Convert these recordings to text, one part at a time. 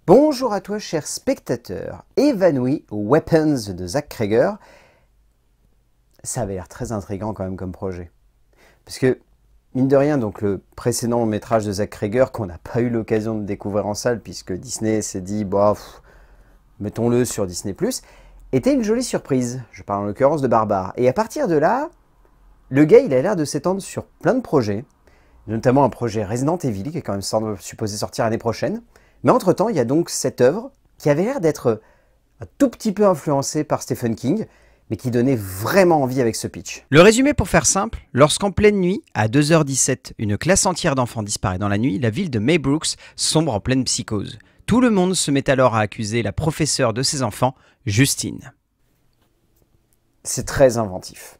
Bonjour à toi, cher spectateur. Évanoui, Weapons de Zach Cregger. Ça avait l'air très intriguant quand même comme projet. Parce que, mine de rien, donc le précédent long métrage de Zach Cregger, qu'on n'a pas eu l'occasion de découvrir en salle, puisque Disney s'est dit, bah, mettons-le sur Disney+, était une jolie surprise. Je parle en l'occurrence de Barbare. Et à partir de là, le gars, il a l'air de s'étendre sur plein de projets, notamment un projet Resident Evil, qui est quand même supposé sortir l'année prochaine. Mais entre-temps, il y a donc cette œuvre qui avait l'air d'être un tout petit peu influencée par Stephen King, mais qui donnait vraiment envie avec ce pitch. Le résumé pour faire simple, lorsqu'en pleine nuit, à 2h17, une classe entière d'enfants disparaît dans la nuit, la ville de Maybrooks sombre en pleine psychose. Tout le monde se met alors à accuser la professeure de ses enfants, Justine. C'est très inventif,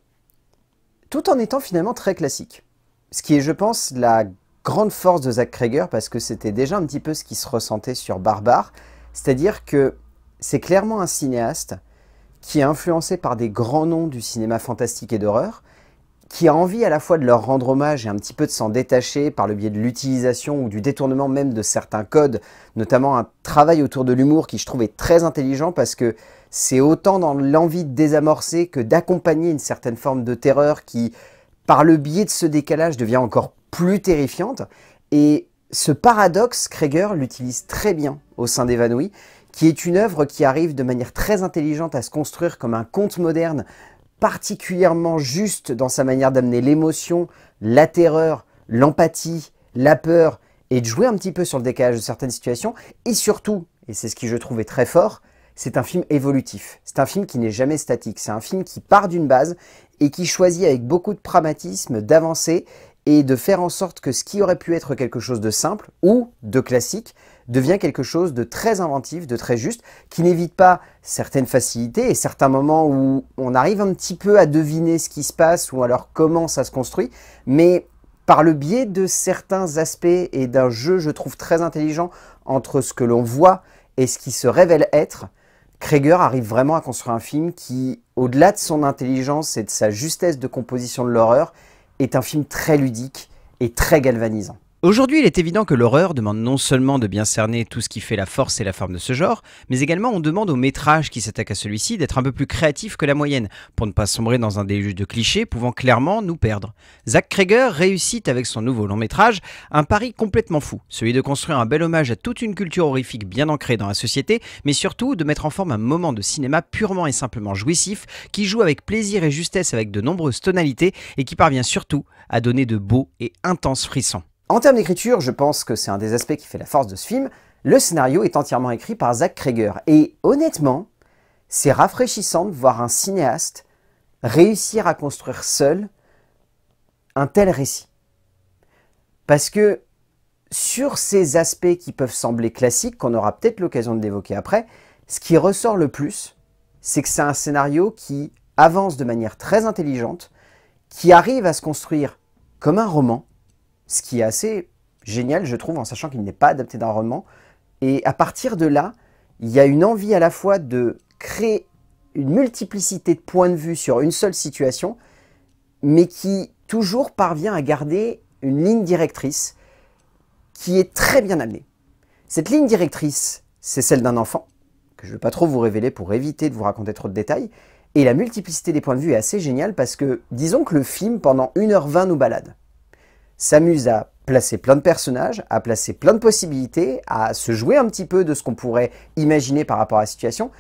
tout en étant finalement très classique. Ce qui est, je pense, la grande force de Zach Cregger, parce que c'était déjà un petit peu ce qui se ressentait sur Barbare, c'est-à-dire que c'est clairement un cinéaste qui est influencé par des grands noms du cinéma fantastique et d'horreur, qui a envie à la fois de leur rendre hommage et un petit peu de s'en détacher par le biais de l'utilisation ou du détournement même de certains codes, notamment un travail autour de l'humour qui je trouve est très intelligent parce que c'est autant dans l'envie de désamorcer que d'accompagner une certaine forme de terreur qui, par le biais de ce décalage, devient encore plus terrifiante. Et ce paradoxe, Cregger l'utilise très bien au sein d'Evanoui, qui est une œuvre qui arrive de manière très intelligente à se construire comme un conte moderne, particulièrement juste dans sa manière d'amener l'émotion, la terreur, l'empathie, la peur, et de jouer un petit peu sur le décalage de certaines situations. Et surtout, et c'est ce qui je trouvais très fort, c'est un film évolutif. C'est un film qui n'est jamais statique. C'est un film qui part d'une base et qui choisit avec beaucoup de pragmatisme d'avancer et de faire en sorte que ce qui aurait pu être quelque chose de simple ou de classique devient quelque chose de très inventif, de très juste, qui n'évite pas certaines facilités et certains moments où on arrive un petit peu à deviner ce qui se passe ou alors comment ça se construit, mais par le biais de certains aspects et d'un jeu, je trouve, très intelligent entre ce que l'on voit et ce qui se révèle être, Cregger arrive vraiment à construire un film qui, au-delà de son intelligence et de sa justesse de composition de l'horreur, est un film très ludique et très galvanisant. Aujourd'hui, il est évident que l'horreur demande non seulement de bien cerner tout ce qui fait la force et la forme de ce genre, mais également on demande au métrage qui s'attaque à celui-ci d'être un peu plus créatif que la moyenne, pour ne pas sombrer dans un déluge de clichés pouvant clairement nous perdre. Zach Cregger réussit avec son nouveau long métrage un pari complètement fou, celui de construire un bel hommage à toute une culture horrifique bien ancrée dans la société, mais surtout de mettre en forme un moment de cinéma purement et simplement jouissif, qui joue avec plaisir et justesse avec de nombreuses tonalités et qui parvient surtout à donner de beaux et intenses frissons. En termes d'écriture, je pense que c'est un des aspects qui fait la force de ce film. Le scénario est entièrement écrit par Zach Cregger. Et honnêtement, c'est rafraîchissant de voir un cinéaste réussir à construire seul un tel récit. Parce que sur ces aspects qui peuvent sembler classiques, qu'on aura peut-être l'occasion d'évoquer après, ce qui ressort le plus, c'est que c'est un scénario qui avance de manière très intelligente, qui arrive à se construire comme un roman, ce qui est assez génial, je trouve, en sachant qu'il n'est pas adapté d'un roman. Et à partir de là, il y a une envie à la fois de créer une multiplicité de points de vue sur une seule situation, mais qui toujours parvient à garder une ligne directrice qui est très bien amenée. Cette ligne directrice, c'est celle d'un enfant, que je ne vais pas trop vous révéler pour éviter de vous raconter trop de détails, et la multiplicité des points de vue est assez géniale parce que, disons que le film, pendant 1h20, nous balade. S'amuse à placer plein de personnages, à placer plein de possibilités, à se jouer un petit peu de ce qu'on pourrait imaginer par rapport à la situation.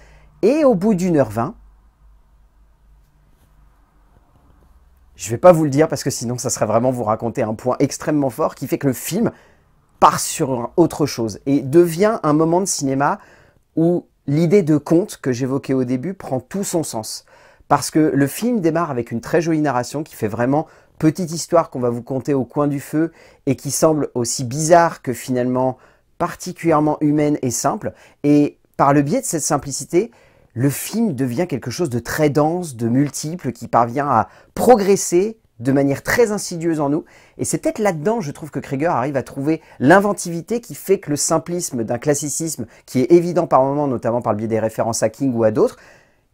Et au bout d'1h20, je ne vais pas vous le dire parce que sinon ça serait vraiment vous raconter un point extrêmement fort qui fait que le film part sur autre chose et devient un moment de cinéma où l'idée de conte que j'évoquais au début prend tout son sens. Parce que le film démarre avec une très jolie narration qui fait vraiment petite histoire qu'on va vous conter au coin du feu et qui semble aussi bizarre que finalement particulièrement humaine et simple. Et par le biais de cette simplicité, le film devient quelque chose de très dense, de multiple, qui parvient à progresser de manière très insidieuse en nous. Et c'est peut-être là-dedans, je trouve, que Cregger arrive à trouver l'inventivité qui fait que le simplisme d'un classicisme qui est évident par moments, notamment par le biais des références à King ou à d'autres,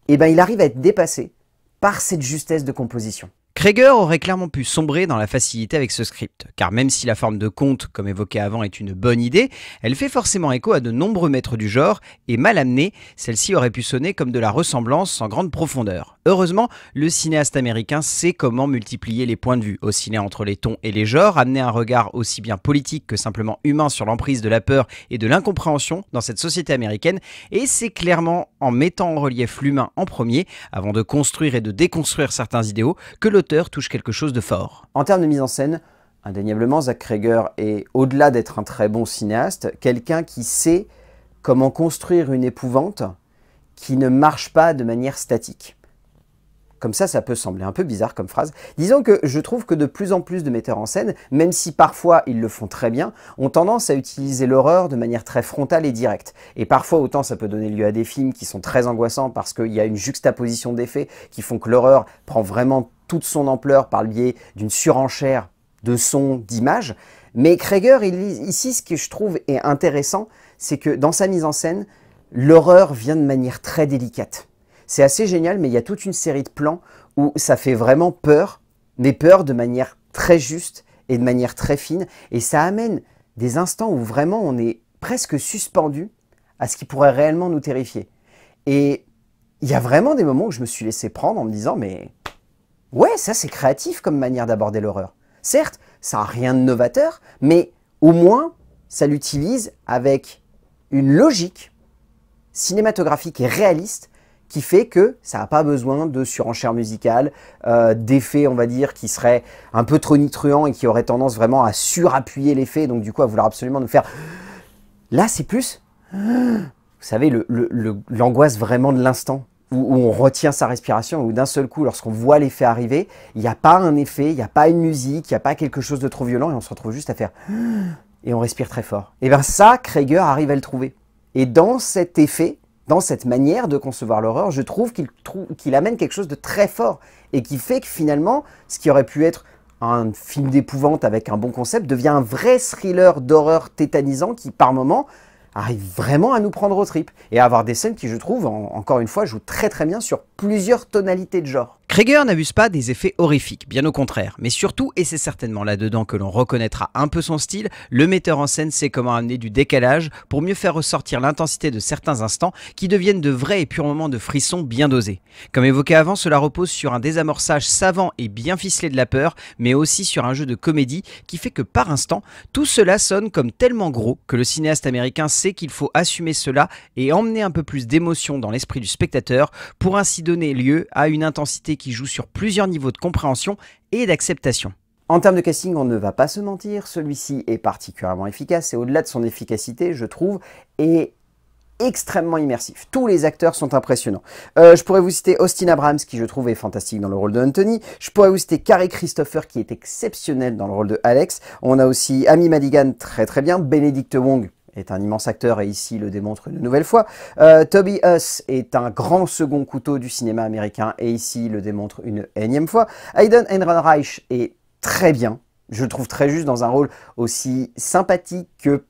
eh ben, il arrive à être dépassé par cette justesse de composition. Krieger aurait clairement pu sombrer dans la facilité avec ce script, car même si la forme de conte, comme évoqué avant, est une bonne idée, elle fait forcément écho à de nombreux maîtres du genre, et mal amenée, celle-ci aurait pu sonner comme de la ressemblance sans grande profondeur. Heureusement, le cinéaste américain sait comment multiplier les points de vue, osciller entre les tons et les genres, amener un regard aussi bien politique que simplement humain sur l'emprise de la peur et de l'incompréhension dans cette société américaine, et c'est clairement en mettant en relief l'humain en premier, avant de construire et de déconstruire certains idéaux, que l'auteur touche quelque chose de fort. En termes de mise en scène, indéniablement, Zach Cregger est, au-delà d'être un très bon cinéaste, quelqu'un qui sait comment construire une épouvante qui ne marche pas de manière statique. Comme ça peut sembler un peu bizarre comme phrase. Disons que je trouve que de plus en plus de metteurs en scène, même si parfois ils le font très bien, ont tendance à utiliser l'horreur de manière très frontale et directe. Et parfois, autant ça peut donner lieu à des films qui sont très angoissants parce qu'il y a une juxtaposition d'effets qui font que l'horreur prend vraiment toute son ampleur par le biais d'une surenchère de sons, d'images. Mais Cregger, ici, ce que je trouve est intéressant, c'est que dans sa mise en scène, l'horreur vient de manière très délicate. C'est assez génial, mais il y a toute une série de plans où ça fait vraiment peur, mais peur de manière très juste et de manière très fine. Et ça amène des instants où vraiment on est presque suspendu à ce qui pourrait réellement nous terrifier. Et il y a vraiment des moments où je me suis laissé prendre en me disant « mais ouais, ça c'est créatif comme manière d'aborder l'horreur ». Certes, ça n'a rien de novateur, mais au moins ça l'utilise avec une logique cinématographique et réaliste qui fait que ça n'a pas besoin de surenchère musicale, d'effets, on va dire, qui seraient un peu tonitruants et qui auraient tendance vraiment à surappuyer l'effet, donc du coup à vouloir absolument nous faire... Là, c'est plus, vous savez, l'angoisse vraiment de l'instant, où on retient sa respiration, où d'un seul coup, lorsqu'on voit l'effet arriver, il n'y a pas un effet, il n'y a pas une musique, il n'y a pas quelque chose de trop violent, et on se retrouve juste à faire... Et on respire très fort. Et bien ça, Cregger arrive à le trouver. Et dans cet effet, dans cette manière de concevoir l'horreur, je trouve qu'il amène quelque chose de très fort et qui fait que finalement, ce qui aurait pu être un film d'épouvante avec un bon concept devient un vrai thriller d'horreur tétanisant qui, par moments, arrive vraiment à nous prendre aux tripes et à avoir des scènes qui, je trouve, encore une fois, jouent très très bien sur plusieurs tonalités de genre. Cregger n'abuse pas des effets horrifiques, bien au contraire, mais surtout, et c'est certainement là-dedans que l'on reconnaîtra un peu son style, le metteur en scène sait comment amener du décalage pour mieux faire ressortir l'intensité de certains instants qui deviennent de vrais et purs moments de frissons bien dosés. Comme évoqué avant, cela repose sur un désamorçage savant et bien ficelé de la peur, mais aussi sur un jeu de comédie qui fait que par instant, tout cela sonne comme tellement gros que le cinéaste américain sait qu'il faut assumer cela et emmener un peu plus d'émotion dans l'esprit du spectateur pour ainsi donner lieu à une intensité qui joue sur plusieurs niveaux de compréhension et d'acceptation. En termes de casting, on ne va pas se mentir, celui-ci est particulièrement efficace et au-delà de son efficacité, je trouve, est extrêmement immersif. Tous les acteurs sont impressionnants. Je pourrais vous citer Austin Abrams, qui je trouve est fantastique dans le rôle de Anthony. Je pourrais vous citer Carey Christopher, qui est exceptionnel dans le rôle de Alex. On a aussi Amy Madigan, très très bien. Benedict Wong est un immense acteur et ici le démontre une nouvelle fois. Toby Huss est un grand second couteau du cinéma américain et ici le démontre une énième fois. Hayden Ehrenreich est très bien. Je le trouve très juste dans un rôle aussi sympathique que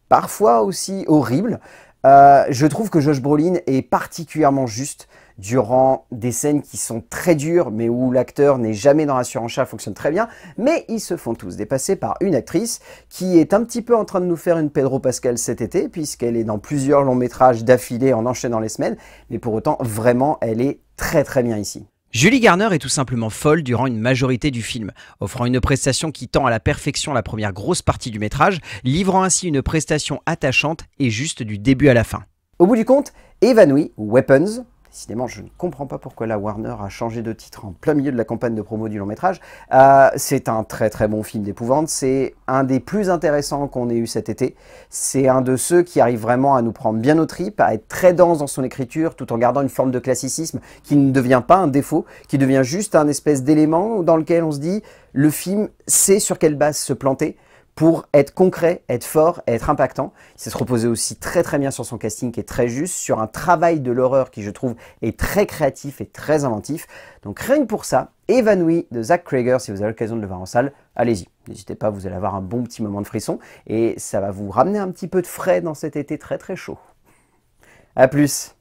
parfois aussi horrible. Je trouve que Josh Brolin est particulièrement juste durant des scènes qui sont très dures, mais où l'acteur n'est jamais dans la surenchère, fonctionne très bien, mais ils se font tous dépasser par une actrice qui est un petit peu en train de nous faire une Pedro Pascal cet été, puisqu'elle est dans plusieurs longs métrages d'affilée en enchaînant les semaines, mais pour autant, vraiment, elle est très très bien ici. Julie Garner est tout simplement folle durant une majorité du film, offrant une prestation qui tend à la perfection la première grosse partie du métrage, livrant ainsi une prestation attachante et juste du début à la fin. Au bout du compte, Évanoui, ou Weapons, décidément je ne comprends pas pourquoi la Warner a changé de titre en plein milieu de la campagne de promo du long métrage, c'est un très très bon film d'épouvante, c'est un des plus intéressants qu'on ait eu cet été, c'est un de ceux qui arrive vraiment à nous prendre bien aux tripes, à être très dense dans son écriture tout en gardant une forme de classicisme qui ne devient pas un défaut, qui devient juste un espèce d'élément dans lequel on se dit le film sait sur quelle base se planter pour être concret, être fort, être impactant. Il sait se reposer aussi très très bien sur son casting qui est très juste, sur un travail de l'horreur qui je trouve est très créatif et très inventif. Donc rien que pour ça, Évanoui de Zach Cregger, si vous avez l'occasion de le voir en salle, allez-y. N'hésitez pas, vous allez avoir un bon petit moment de frisson et ça va vous ramener un petit peu de frais dans cet été très très chaud. A plus.